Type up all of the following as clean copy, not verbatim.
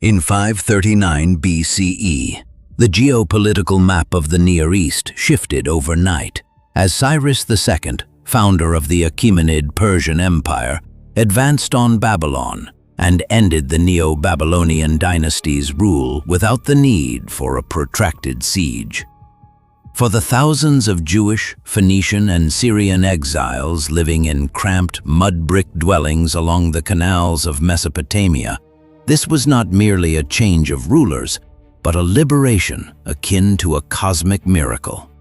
In 539 BCE, the geopolitical map of the Near East shifted overnight as Cyrus II, founder of the Achaemenid Persian Empire, advanced on Babylon and ended the Neo-Babylonian dynasty's rule without the need for a protracted siege. For the thousands of Jewish, Phoenician, and Syrian exiles living in cramped mud-brick dwellings along the canals of Mesopotamia, this was not merely a change of rulers, but a liberation akin to a cosmic miracle.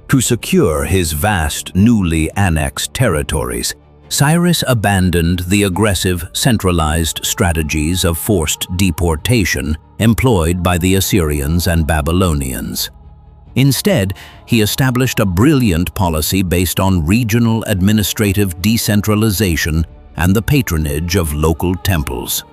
To secure his vast, newly annexed territories, Cyrus abandoned the aggressive, centralized strategies of forced deportation employed by the Assyrians and Babylonians. Instead, he established a brilliant policy based on regional administrative decentralization and the patronage of local temples.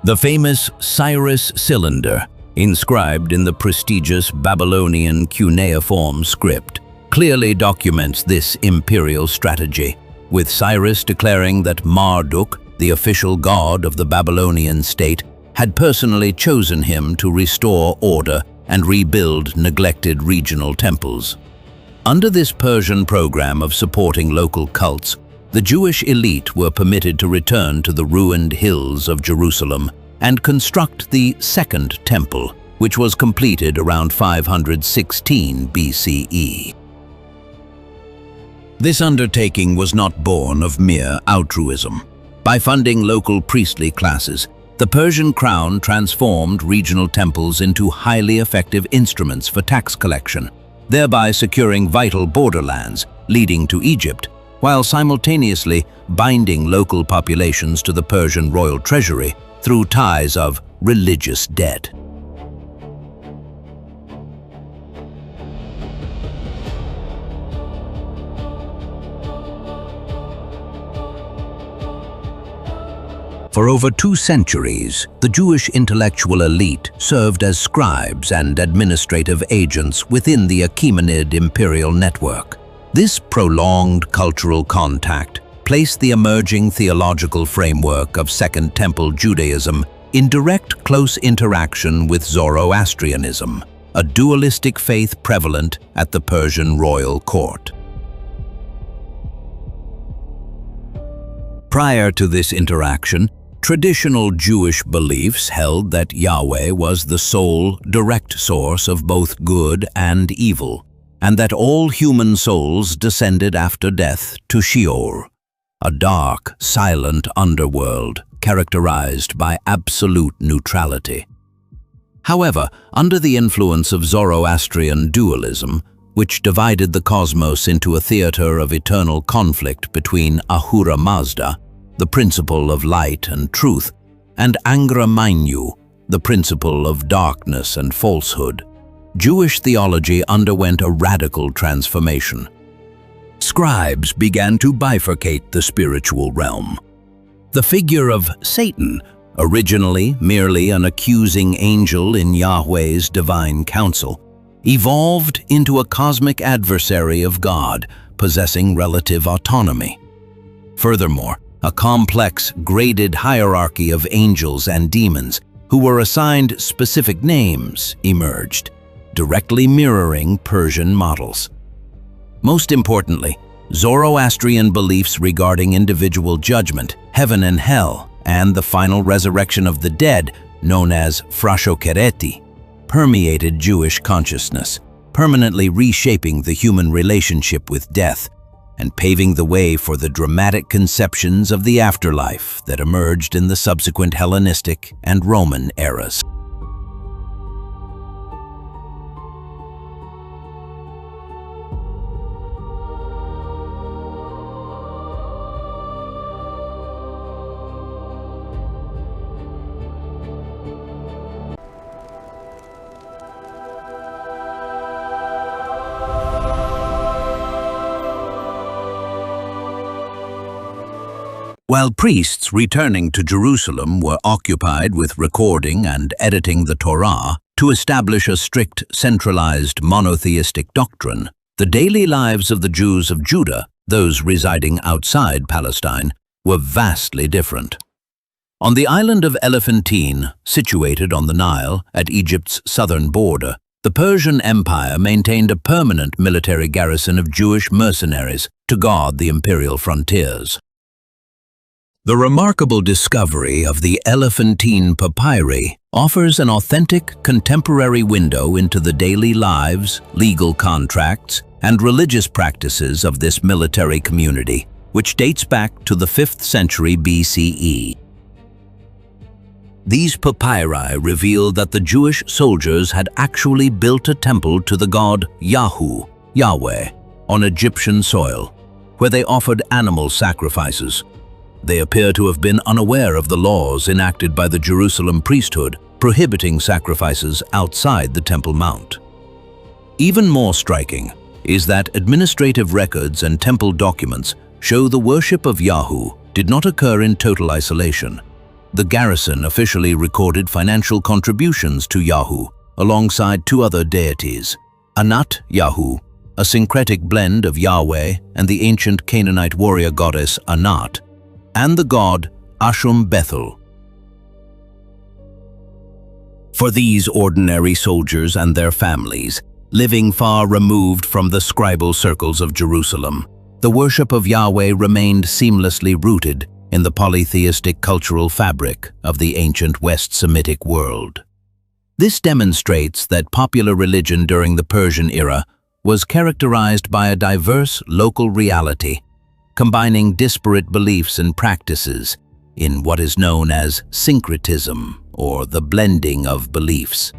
The famous Cyrus cylinder, inscribed in the prestigious Babylonian cuneiform script, clearly documents this imperial strategy, with Cyrus declaring that Marduk, the official god of the Babylonian state, had personally chosen him to restore order and rebuild neglected regional temples. Under this Persian program of supporting local cults, the Jewish elite were permitted to return to the ruined hills of Jerusalem and construct the Second Temple, which was completed around 516 BCE. This undertaking was not born of mere altruism. By funding local priestly classes, the Persian crown transformed regional temples into highly effective instruments for tax collection, thereby securing vital borderlands leading to Egypt, while simultaneously binding local populations to the Persian royal treasury through ties of religious debt. For over 2 centuries, the Jewish intellectual elite served as scribes and administrative agents within the Achaemenid imperial network. This prolonged cultural contact placed the emerging theological framework of Second Temple Judaism in direct close interaction with Zoroastrianism, a dualistic faith prevalent at the Persian royal court. Prior to this interaction, traditional Jewish beliefs held that Yahweh was the sole, direct source of both good and evil, and that all human souls descended after death to Sheol, a dark, silent underworld characterized by absolute neutrality. However, under the influence of Zoroastrian dualism, which divided the cosmos into a theater of eternal conflict between Ahura Mazda, the principle of light and truth, and Angra Mainyu, the principle of darkness and falsehood, Jewish theology underwent a radical transformation. Scribes began to bifurcate the spiritual realm. The figure of Satan, originally merely an accusing angel in Yahweh's divine council, evolved into a cosmic adversary of God, possessing relative autonomy. Furthermore, a complex, graded hierarchy of angels and demons who were assigned specific names emerged, directly mirroring Persian models. Most importantly, Zoroastrian beliefs regarding individual judgment, heaven and hell, and the final resurrection of the dead, known as Frashokereti, permeated Jewish consciousness, permanently reshaping the human relationship with death and paving the way for the dramatic conceptions of the afterlife that emerged in the subsequent Hellenistic and Roman eras. While priests returning to Jerusalem were occupied with recording and editing the Torah to establish a strict, centralized monotheistic doctrine, the daily lives of the Jews of Judah, those residing outside Palestine, were vastly different. On the island of Elephantine, situated on the Nile at Egypt's southern border, the Persian Empire maintained a permanent military garrison of Jewish mercenaries to guard the imperial frontiers. The remarkable discovery of the Elephantine papyri offers an authentic contemporary window into the daily lives, legal contracts, and religious practices of this military community, which dates back to the 5th century BCE. These papyri reveal that the Jewish soldiers had actually built a temple to the god Yahweh, on Egyptian soil, where they offered animal sacrifices. They appear to have been unaware of the laws enacted by the Jerusalem priesthood prohibiting sacrifices outside the Temple Mount. Even more striking is that administrative records and temple documents show the worship of Yahweh did not occur in total isolation. The garrison officially recorded financial contributions to Yahweh alongside two other deities, Anat Yahweh, a syncretic blend of Yahweh and the ancient Canaanite warrior goddess Anat, and the god Ashum Bethel. For these ordinary soldiers and their families, living far removed from the scribal circles of Jerusalem, the worship of Yahweh remained seamlessly rooted in the polytheistic cultural fabric of the ancient West Semitic world. This demonstrates that popular religion during the Persian era was characterized by a diverse local reality, combining disparate beliefs and practices in what is known as syncretism, or the blending of beliefs.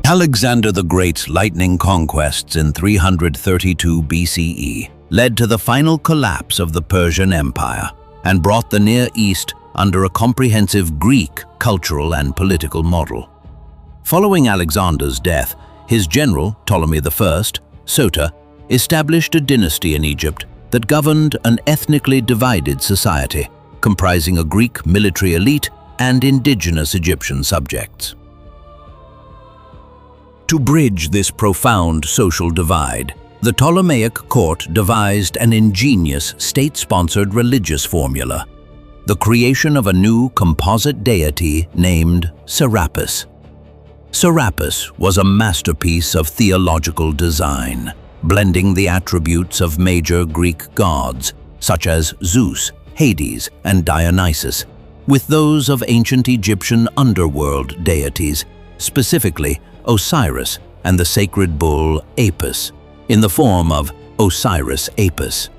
Alexander the Great's lightning conquests in 332 BCE led to the final collapse of the Persian Empire and brought the Near East under a comprehensive Greek cultural and political model. Following Alexander's death, his general, Ptolemy I, Sota, established a dynasty in Egypt that governed an ethnically divided society, comprising a Greek military elite and indigenous Egyptian subjects. To bridge this profound social divide, the Ptolemaic court devised an ingenious state-sponsored religious formula, the creation of a new composite deity named Serapis. Serapis was a masterpiece of theological design, blending the attributes of major Greek gods, such as Zeus, Hades, and Dionysus, with those of ancient Egyptian underworld deities, specifically Osiris and the sacred bull Apis, in the form of Osiris Apis.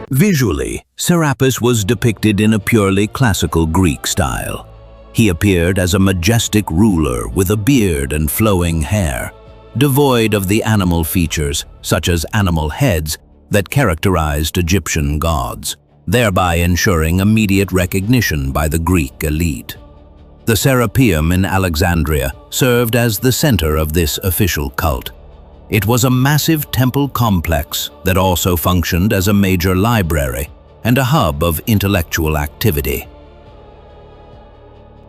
Visually, Serapis was depicted in a purely classical Greek style. He appeared as a majestic ruler with a beard and flowing hair, devoid of the animal features, such as animal heads, that characterized Egyptian gods, thereby ensuring immediate recognition by the Greek elite. The Serapeum in Alexandria served as the center of this official cult. It was a massive temple complex that also functioned as a major library and a hub of intellectual activity.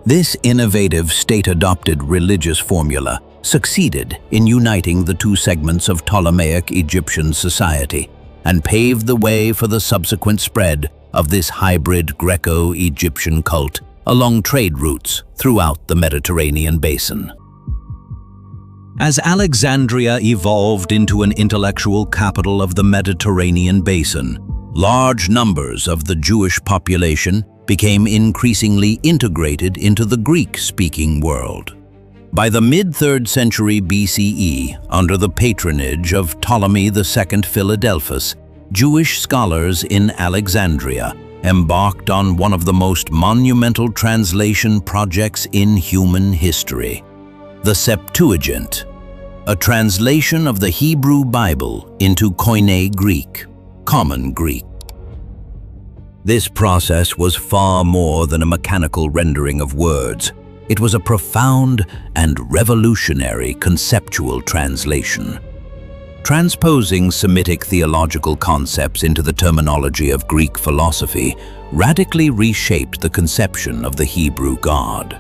This innovative state-adopted religious formula succeeded in uniting the two segments of Ptolemaic Egyptian society and paved the way for the subsequent spread of this hybrid Greco-Egyptian cult along trade routes throughout the Mediterranean basin. As Alexandria evolved into an intellectual capital of the Mediterranean basin, large numbers of the Jewish population became increasingly integrated into the Greek-speaking world. By the mid-3rd century BCE, under the patronage of Ptolemy II Philadelphus, Jewish scholars in Alexandria embarked on one of the most monumental translation projects in human history, the Septuagint, a translation of the Hebrew Bible into Koine Greek, Common Greek. This process was far more than a mechanical rendering of words. It was a profound and revolutionary conceptual translation. Transposing Semitic theological concepts into the terminology of Greek philosophy radically reshaped the conception of the Hebrew God.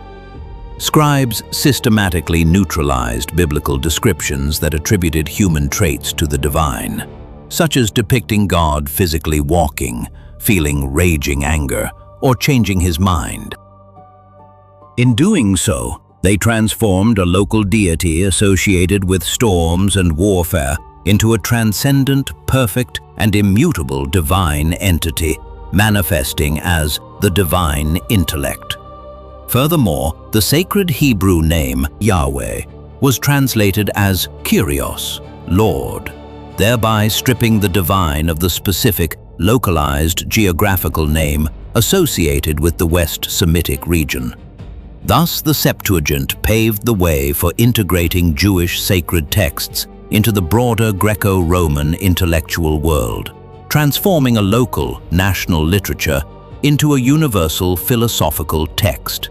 Scribes systematically neutralized biblical descriptions that attributed human traits to the divine, such as depicting God physically walking, feeling raging anger, or changing his mind. In doing so, they transformed a local deity associated with storms and warfare into a transcendent, perfect, and immutable divine entity, manifesting as the divine intellect. Furthermore, the sacred Hebrew name Yahweh was translated as Kyrios, Lord, thereby stripping the divine of the specific, localized geographical name associated with the West Semitic region. Thus, the Septuagint paved the way for integrating Jewish sacred texts into the broader Greco-Roman intellectual world, transforming a local, national literature into a universal philosophical text.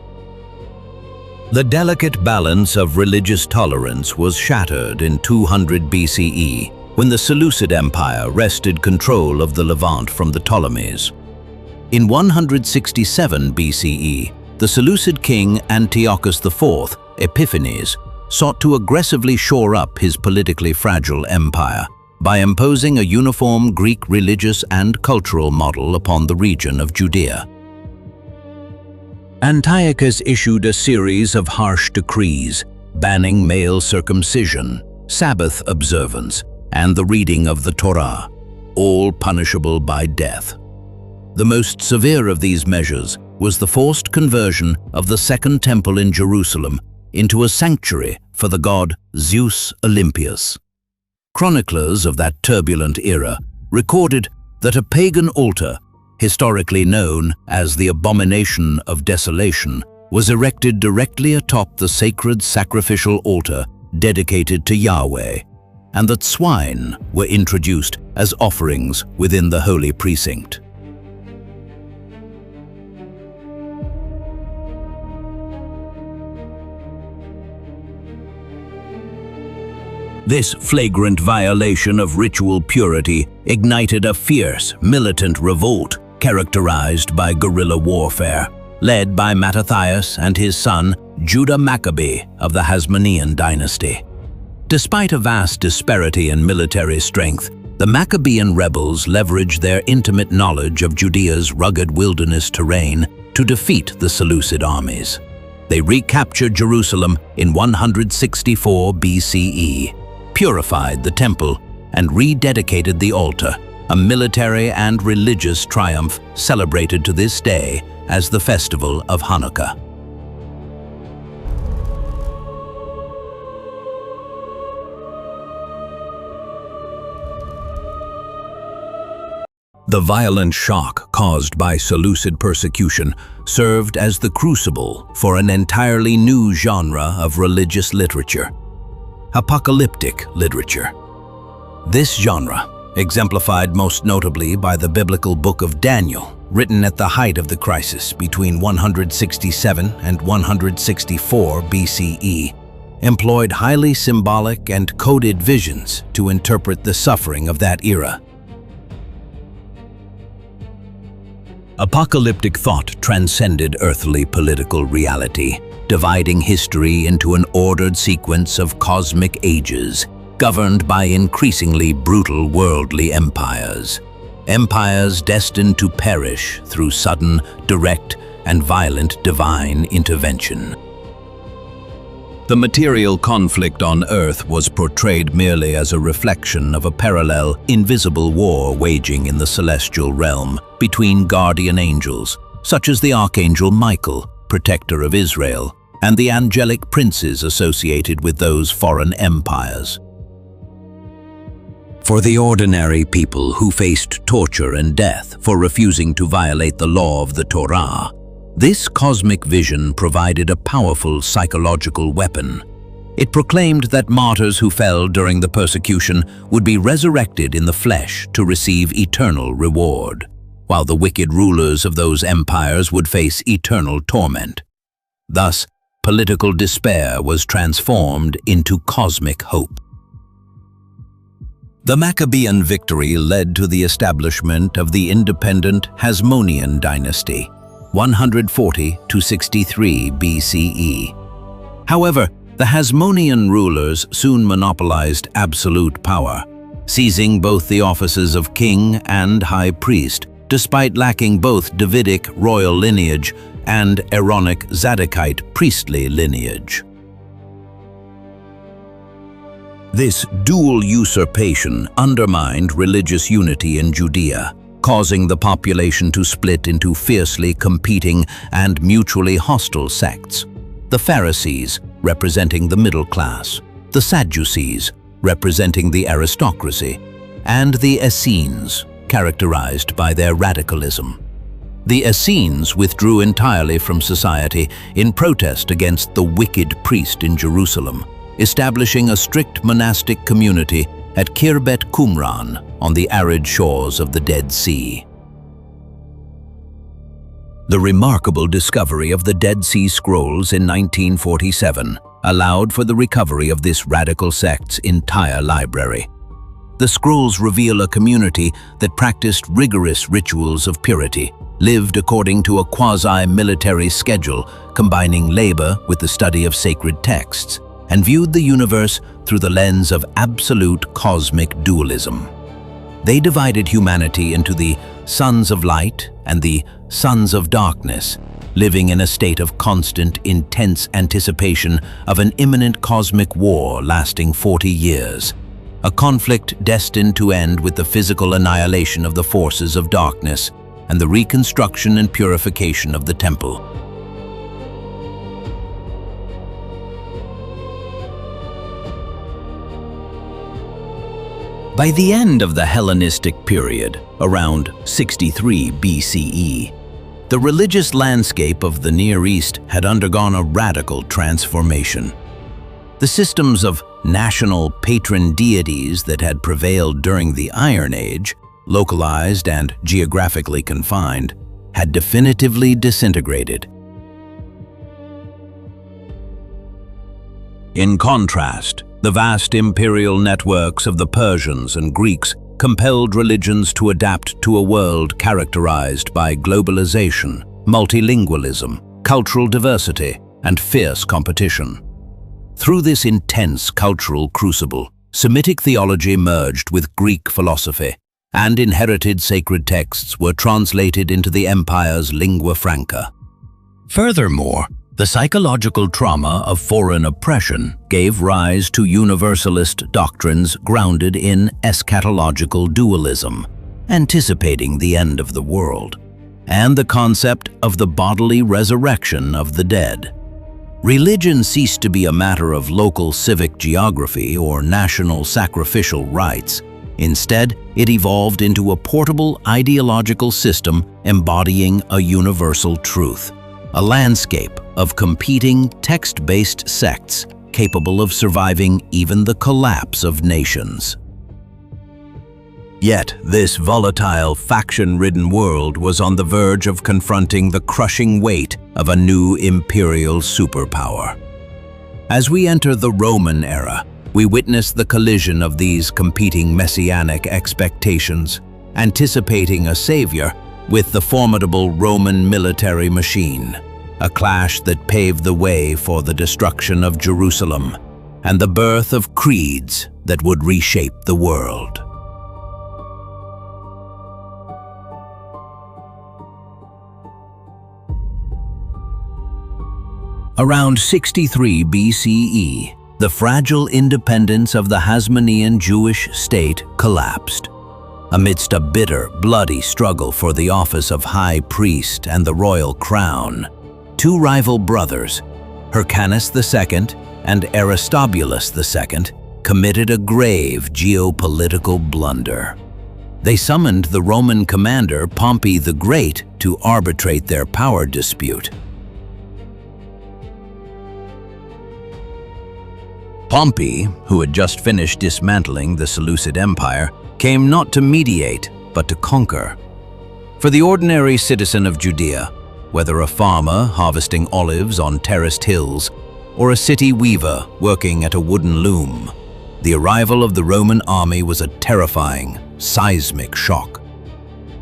The delicate balance of religious tolerance was shattered in 200 BCE when the Seleucid Empire wrested control of the Levant from the Ptolemies. In 167 BCE, the Seleucid king Antiochus IV, Epiphanes, sought to aggressively shore up his politically fragile empire by imposing a uniform Greek religious and cultural model upon the region of Judea. Antiochus issued a series of harsh decrees banning male circumcision, Sabbath observance, and the reading of the Torah, all punishable by death. The most severe of these measures was the forced conversion of the Second Temple in Jerusalem into a sanctuary for the god Zeus Olympius. Chroniclers of that turbulent era recorded that a pagan altar, historically known as the Abomination of Desolation, was erected directly atop the sacred sacrificial altar dedicated to Yahweh, and that swine were introduced as offerings within the holy precinct. This flagrant violation of ritual purity ignited a fierce, militant revolt characterized by guerrilla warfare, led by Mattathias and his son Judah Maccabee of the Hasmonean dynasty. Despite a vast disparity in military strength, the Maccabean rebels leveraged their intimate knowledge of Judea's rugged wilderness terrain to defeat the Seleucid armies. They recaptured Jerusalem in 164 BCE, purified the temple, and rededicated the altar, a military and religious triumph celebrated to this day as the festival of Hanukkah. The violent shock caused by Seleucid persecution served as the crucible for an entirely new genre of religious literature: apocalyptic literature. This genre, exemplified most notably by the biblical book of Daniel, written at the height of the crisis between 167 and 164 BCE, employed highly symbolic and coded visions to interpret the suffering of that era. Apocalyptic thought transcended earthly political reality, dividing history into an ordered sequence of cosmic ages, governed by increasingly brutal worldly empires. Empires destined to perish through sudden, direct, and violent divine intervention. The material conflict on Earth was portrayed merely as a reflection of a parallel, invisible war waging in the celestial realm between guardian angels, such as the Archangel Michael, protector of Israel, and the angelic princes associated with those foreign empires. For the ordinary people who faced torture and death for refusing to violate the law of the Torah, this cosmic vision provided a powerful psychological weapon. It proclaimed that martyrs who fell during the persecution would be resurrected in the flesh to receive eternal reward, while the wicked rulers of those empires would face eternal torment. Thus, political despair was transformed into cosmic hope. The Maccabean victory led to the establishment of the independent Hasmonean dynasty, 140 to 63 BCE. However, the Hasmonean rulers soon monopolized absolute power, seizing both the offices of king and high priest, despite lacking both Davidic royal lineage and Aaronic Zadokite priestly lineage. This dual usurpation undermined religious unity in Judea, causing the population to split into fiercely competing and mutually hostile sects. The Pharisees, representing the middle class, the Sadducees, representing the aristocracy, and the Essenes, characterized by their radicalism. The Essenes withdrew entirely from society in protest against the wicked priest in Jerusalem, establishing a strict monastic community at Khirbet Qumran on the arid shores of the Dead Sea. The remarkable discovery of the Dead Sea Scrolls in 1947 allowed for the recovery of this radical sect's entire library. The scrolls reveal a community that practiced rigorous rituals of purity, lived according to a quasi-military schedule combining labor with the study of sacred texts, and viewed the universe through the lens of absolute cosmic dualism. They divided humanity into the sons of light and the sons of darkness, living in a state of constant, intense anticipation of an imminent cosmic war lasting 40 years, a conflict destined to end with the physical annihilation of the forces of darkness and the reconstruction and purification of the temple. By the end of the Hellenistic period, around 63 BCE, the religious landscape of the Near East had undergone a radical transformation. The systems of national patron deities that had prevailed during the Iron Age, localized and geographically confined, had definitively disintegrated. In contrast, the vast imperial networks of the Persians and Greeks compelled religions to adapt to a world characterized by globalization, multilingualism, cultural diversity, and fierce competition. Through this intense cultural crucible, Semitic theology merged with Greek philosophy, and inherited sacred texts were translated into the empire's lingua franca. Furthermore, the psychological trauma of foreign oppression gave rise to universalist doctrines grounded in eschatological dualism, anticipating the end of the world, and the concept of the bodily resurrection of the dead. Religion ceased to be a matter of local civic geography or national sacrificial rites. Instead, it evolved into a portable ideological system embodying a universal truth, a landscape of competing text-based sects capable of surviving even the collapse of nations. Yet, this volatile, faction-ridden world was on the verge of confronting the crushing weight of a new imperial superpower. As we enter the Roman era, we witness the collision of these competing messianic expectations, anticipating a savior with the formidable Roman military machine, a clash that paved the way for the destruction of Jerusalem and the birth of creeds that would reshape the world. Around 63 BCE, the fragile independence of the Hasmonean Jewish state collapsed. Amidst a bitter, bloody struggle for the office of high priest and the royal crown, two rival brothers, Hyrcanus II and Aristobulus II, committed a grave geopolitical blunder. They summoned the Roman commander Pompey the Great to arbitrate their power dispute. Pompey, who had just finished dismantling the Seleucid Empire, came not to mediate, but to conquer. For the ordinary citizen of Judea, whether a farmer harvesting olives on terraced hills or a city weaver working at a wooden loom, the arrival of the Roman army was a terrifying, seismic shock.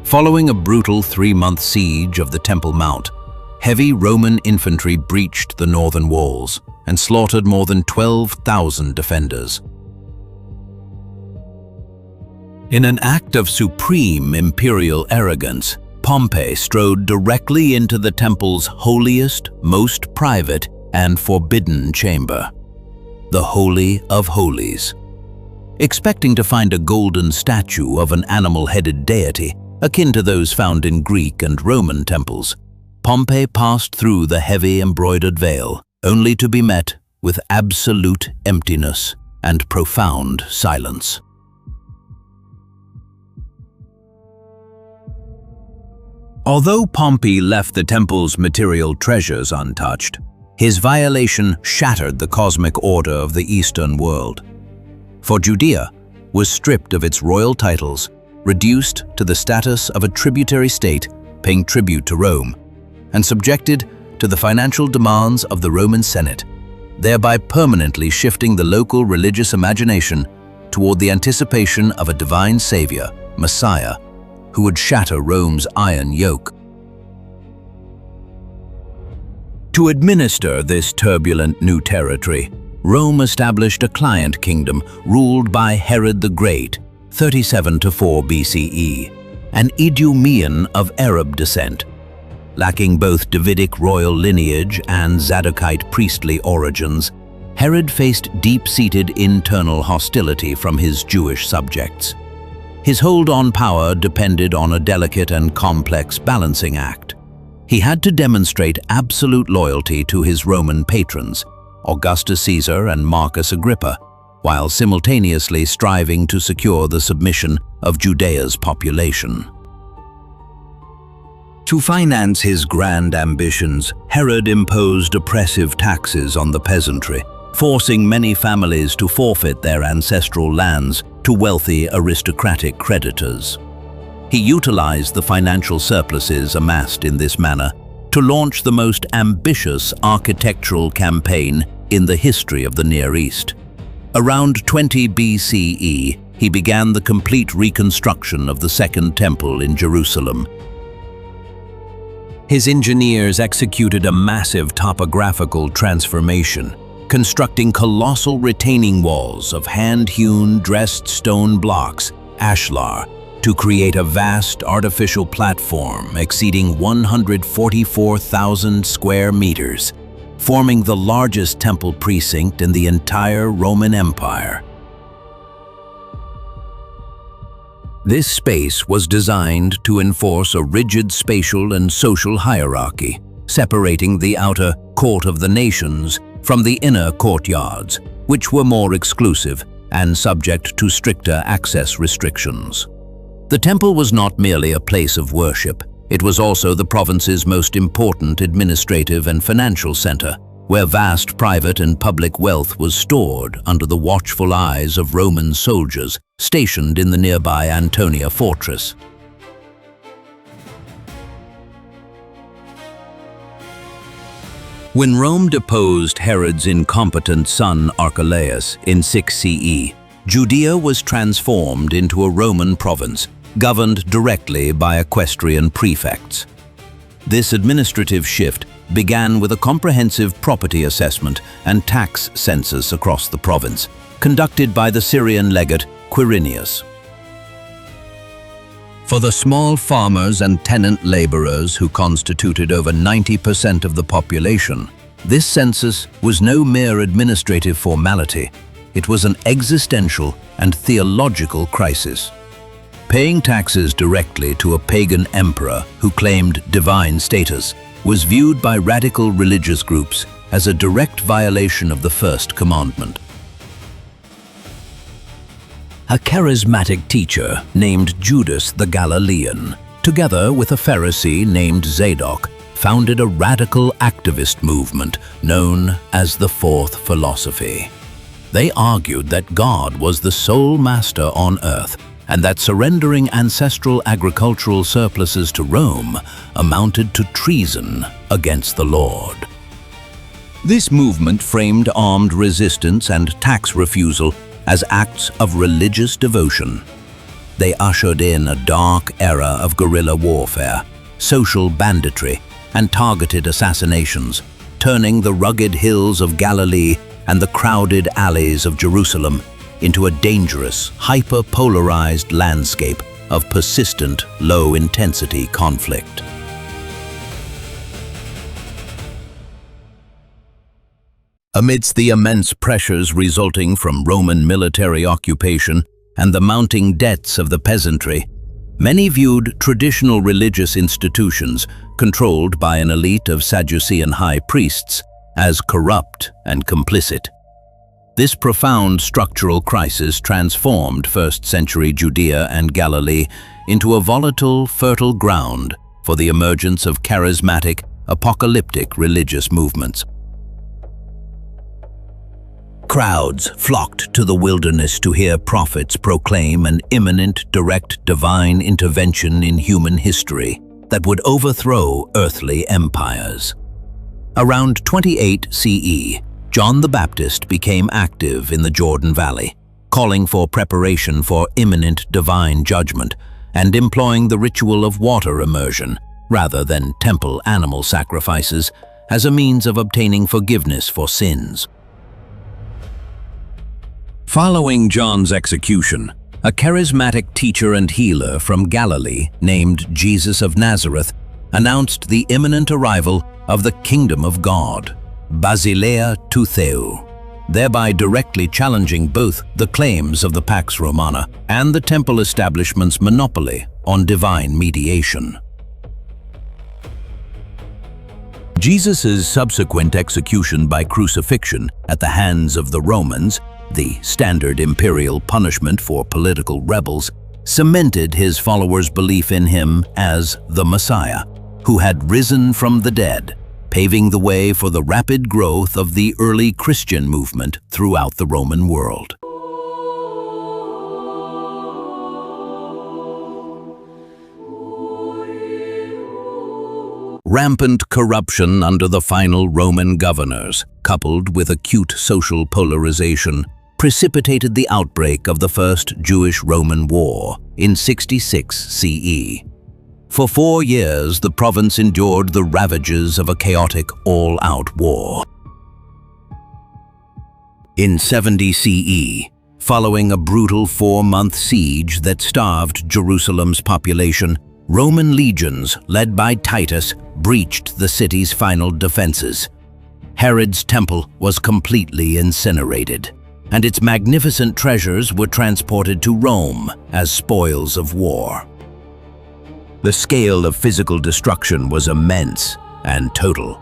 Following a brutal 3-month siege of the Temple Mount, heavy Roman infantry breached the northern walls, and slaughtered more than 12,000 defenders. In an act of supreme imperial arrogance, Pompey strode directly into the temple's holiest, most private, and forbidden chamber, the Holy of Holies. Expecting to find a golden statue of an animal-headed deity, akin to those found in Greek and Roman temples, Pompey passed through the heavy embroidered veil, only to be met with absolute emptiness and profound silence. Although Pompey left the temple's material treasures untouched, his violation shattered the cosmic order of the Eastern world. For Judea was stripped of its royal titles, reduced to the status of a tributary state paying tribute to Rome, and subjected to the financial demands of the Roman Senate, thereby permanently shifting the local religious imagination toward the anticipation of a divine savior, Messiah, who would shatter Rome's iron yoke. To administer this turbulent new territory, Rome established a client kingdom ruled by Herod the Great, 37 to 4 BCE, an Idumean of Arab descent. Lacking both Davidic royal lineage and Zadokite priestly origins, Herod faced deep-seated internal hostility from his Jewish subjects. His hold on power depended on a delicate and complex balancing act. He had to demonstrate absolute loyalty to his Roman patrons, Augustus Caesar and Marcus Agrippa, while simultaneously striving to secure the submission of Judea's population. To finance his grand ambitions, Herod imposed oppressive taxes on the peasantry, forcing many families to forfeit their ancestral lands to wealthy aristocratic creditors. He utilized the financial surpluses amassed in this manner to launch the most ambitious architectural campaign in the history of the Near East. Around 20 BCE, he began the complete reconstruction of the Second Temple in Jerusalem. His engineers executed a massive topographical transformation, constructing colossal retaining walls of hand-hewn dressed stone blocks, ashlar, to create a vast artificial platform exceeding 144,000 square meters, forming the largest temple precinct in the entire Roman Empire. This space was designed to enforce a rigid spatial and social hierarchy, separating the outer court of the nations from the inner courtyards, which were more exclusive and subject to stricter access restrictions. The temple was not merely a place of worship, it was also the province's most important administrative and financial center, where vast private and public wealth was stored under the watchful eyes of Roman soldiers stationed in the nearby Antonia fortress. When Rome deposed Herod's incompetent son Archelaus in 6 CE, Judea was transformed into a Roman province, governed directly by equestrian prefects. This administrative shift began with a comprehensive property assessment and tax census across the province, conducted by the Syrian legate Quirinius. For the small farmers and tenant laborers who constituted over 90% of the population, this census was no mere administrative formality. It was an existential and theological crisis. Paying taxes directly to a pagan emperor who claimed divine status was viewed by radical religious groups as a direct violation of the first commandment. A charismatic teacher named Judas the Galilean, together with a Pharisee named Zadok, founded a radical activist movement known as the Fourth Philosophy. They argued that God was the sole master on earth and that surrendering ancestral agricultural surpluses to Rome amounted to treason against the Lord. This movement framed armed resistance and tax refusal as acts of religious devotion. They ushered in a dark era of guerrilla warfare, social banditry, and targeted assassinations, turning the rugged hills of Galilee and the crowded alleys of Jerusalem into a dangerous, hyper-polarized landscape of persistent, low-intensity conflict. Amidst the immense pressures resulting from Roman military occupation and the mounting debts of the peasantry, many viewed traditional religious institutions controlled by an elite of Sadducean high priests as corrupt and complicit. This profound structural crisis transformed first-century Judea and Galilee into a volatile, fertile ground for the emergence of charismatic, apocalyptic religious movements. Crowds flocked to the wilderness to hear prophets proclaim an imminent, direct divine intervention in human history that would overthrow earthly empires. Around 28 CE, John the Baptist became active in the Jordan Valley, calling for preparation for imminent divine judgment and employing the ritual of water immersion, rather than temple animal sacrifices, as a means of obtaining forgiveness for sins. Following John's execution, a charismatic teacher and healer from Galilee named Jesus of Nazareth announced the imminent arrival of the Kingdom of God, Basileia tou Theou, thereby directly challenging both the claims of the Pax Romana and the temple establishment's monopoly on divine mediation. Jesus' subsequent execution by crucifixion at the hands of the Romans, the standard imperial punishment for political rebels, cemented his followers' belief in him as the Messiah, who had risen from the dead, paving the way for the rapid growth of the early Christian movement throughout the Roman world. Rampant corruption under the final Roman governors, coupled with acute social polarization, precipitated the outbreak of the First Jewish-Roman War in 66 CE. For 4 years, the province endured the ravages of a chaotic, all-out war. In 70 CE, following a brutal 4-month siege that starved Jerusalem's population, Roman legions, led by Titus, breached the city's final defenses. Herod's temple was completely incinerated, and its magnificent treasures were transported to Rome as spoils of war. The scale of physical destruction was immense and total.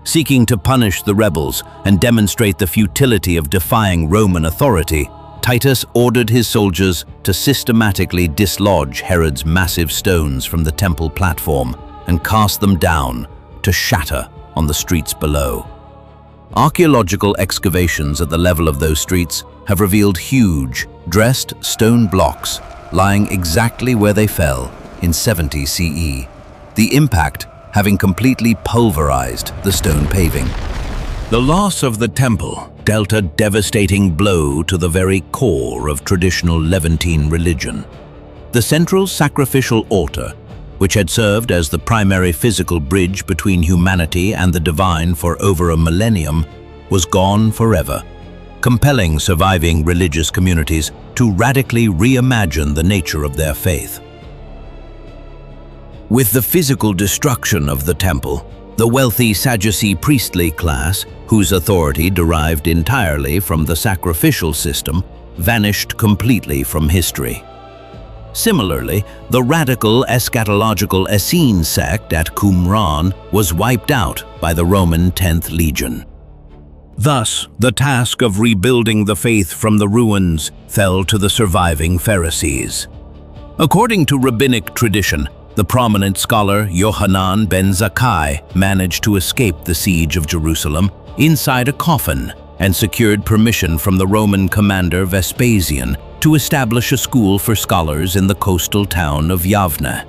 Seeking to punish the rebels and demonstrate the futility of defying Roman authority, Titus ordered his soldiers to systematically dislodge Herod's massive stones from the temple platform and cast them down to shatter on the streets below. Archaeological excavations at the level of those streets have revealed huge, dressed stone blocks lying exactly where they fell in 70 CE, the impact having completely pulverized the stone paving. The loss of the temple dealt a devastating blow to the very core of traditional Levantine religion. The central sacrificial altar, which had served as the primary physical bridge between humanity and the divine for over a millennium, was gone forever, compelling surviving religious communities to radically reimagine the nature of their faith. With the physical destruction of the temple, the wealthy Sadducee priestly class, whose authority derived entirely from the sacrificial system, vanished completely from history. Similarly, the radical eschatological Essene sect at Qumran was wiped out by the Roman 10th Legion. Thus, the task of rebuilding the faith from the ruins fell to the surviving Pharisees. According to rabbinic tradition, the prominent scholar Yohanan ben Zakkai managed to escape the siege of Jerusalem inside a coffin and secured permission from the Roman commander Vespasian to establish a school for scholars in the coastal town of Yavne.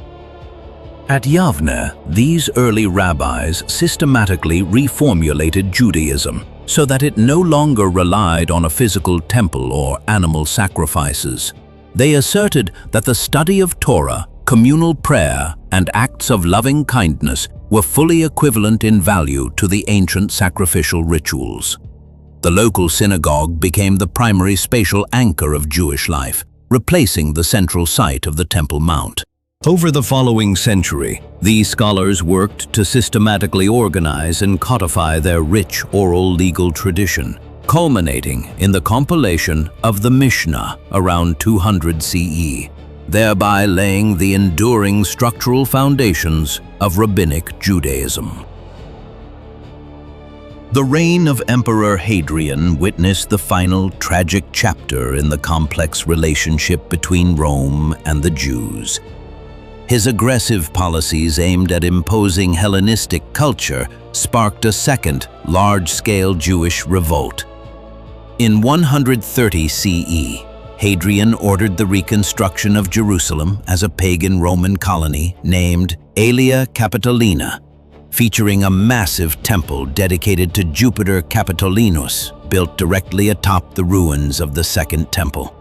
At Yavne, these early rabbis systematically reformulated Judaism so that it no longer relied on a physical temple or animal sacrifices. They asserted that the study of Torah, communal prayer, and acts of loving kindness were fully equivalent in value to the ancient sacrificial rituals. The local synagogue became the primary spatial anchor of Jewish life, replacing the central site of the Temple Mount. Over the following century, these scholars worked to systematically organize and codify their rich oral legal tradition, culminating in the compilation of the Mishnah around 200 CE, thereby laying the enduring structural foundations of Rabbinic Judaism. The reign of Emperor Hadrian witnessed the final tragic chapter in the complex relationship between Rome and the Jews. His aggressive policies aimed at imposing Hellenistic culture sparked a second, large-scale Jewish revolt. In 130 CE, Hadrian ordered the reconstruction of Jerusalem as a pagan Roman colony named Aelia Capitolina, featuring a massive temple dedicated to Jupiter Capitolinus, built directly atop the ruins of the Second Temple.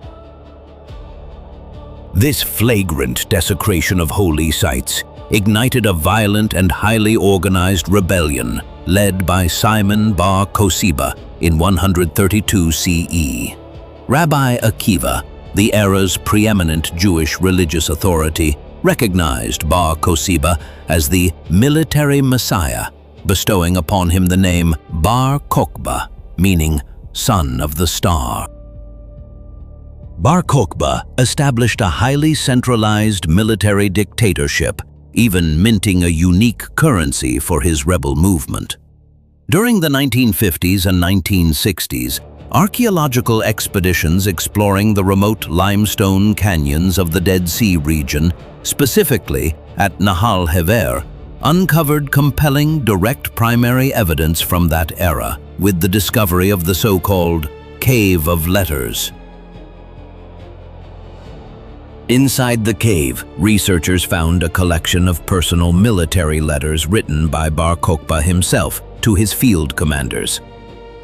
This flagrant desecration of holy sites ignited a violent and highly organized rebellion led by Simon Bar Kokhba in 132 CE. Rabbi Akiva, the era's preeminent Jewish religious authority, recognized Bar Kokhba as the military messiah, bestowing upon him the name Bar Kokhba, meaning son of the star. Bar Kokhba established a highly centralized military dictatorship, even minting a unique currency for his rebel movement. During the 1950s and 1960s, archaeological expeditions exploring the remote limestone canyons of the Dead Sea region, specifically at Nahal Hever, uncovered compelling direct primary evidence from that era, with the discovery of the so-called Cave of Letters. Inside the cave, researchers found a collection of personal military letters written by Bar Kokhba himself to his field commanders.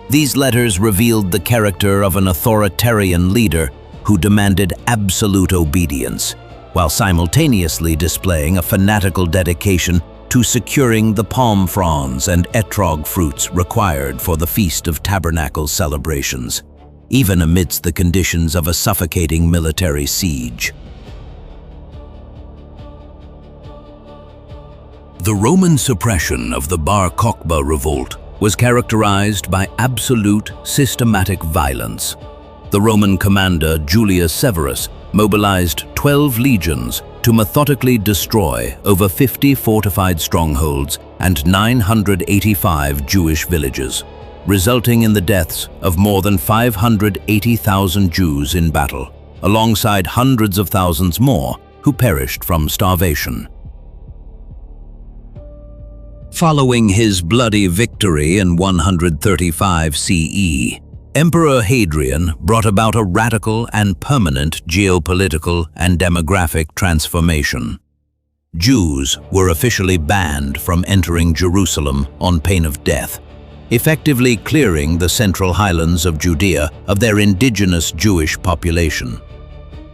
These letters revealed the character of an authoritarian leader who demanded absolute obedience, while simultaneously displaying a fanatical dedication to securing the palm fronds and etrog fruits required for the Feast of Tabernacles celebrations, even amidst the conditions of a suffocating military siege. The Roman suppression of the Bar Kokhba revolt was characterized by absolute, systematic violence. The Roman commander Julius Severus mobilized 12 legions to methodically destroy over 50 fortified strongholds and 985 Jewish villages, resulting in the deaths of more than 580,000 Jews in battle, alongside hundreds of thousands more who perished from starvation. Following his bloody victory in 135 CE, Emperor Hadrian brought about a radical and permanent geopolitical and demographic transformation. Jews were officially banned from entering Jerusalem on pain of death, effectively clearing the central highlands of Judea of their indigenous Jewish population.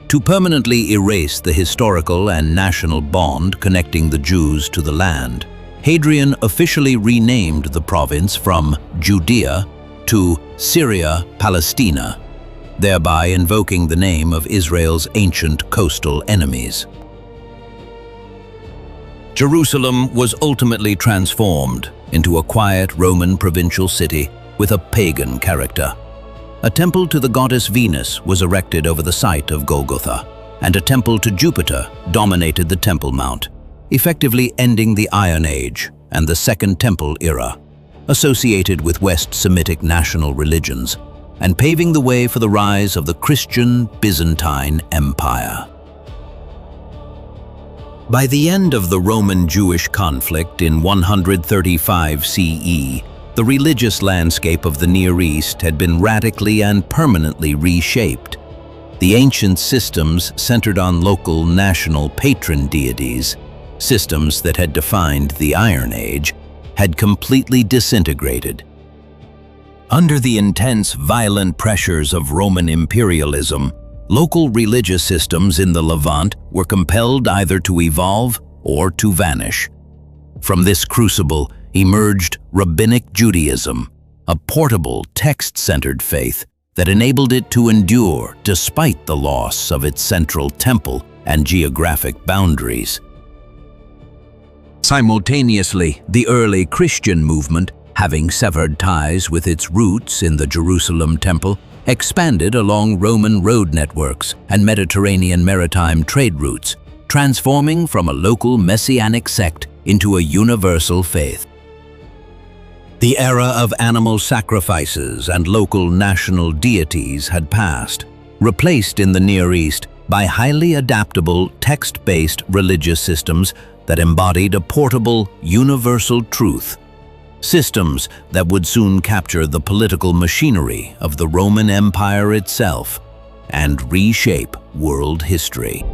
To permanently erase the historical and national bond connecting the Jews to the land, Hadrian officially renamed the province from Judea to Syria Palestina, thereby invoking the name of Israel's ancient coastal enemies. Jerusalem was ultimately transformed into a quiet Roman provincial city with a pagan character. A temple to the goddess Venus was erected over the site of Golgotha, and a temple to Jupiter dominated the Temple Mount, effectively ending the Iron Age and the Second Temple era, associated with West Semitic national religions, and paving the way for the rise of the Christian Byzantine Empire. By the end of the Roman-Jewish conflict in 135 CE, the religious landscape of the Near East had been radically and permanently reshaped. The ancient systems centered on local national patron deities, systems that had defined the Iron Age, had completely disintegrated. Under the intense, violent pressures of Roman imperialism, local religious systems in the Levant were compelled either to evolve or to vanish. From this crucible emerged Rabbinic Judaism, a portable, text-centered faith that enabled it to endure despite the loss of its central temple and geographic boundaries. Simultaneously, the early Christian movement, having severed ties with its roots in the Jerusalem temple, expanded along Roman road networks and Mediterranean maritime trade routes, transforming from a local messianic sect into a universal faith. The era of animal sacrifices and local national deities had passed, replaced in the Near East by highly adaptable, text-based religious systems that embodied a portable, universal truth. Systems that would soon capture the political machinery of the Roman Empire itself and reshape world history.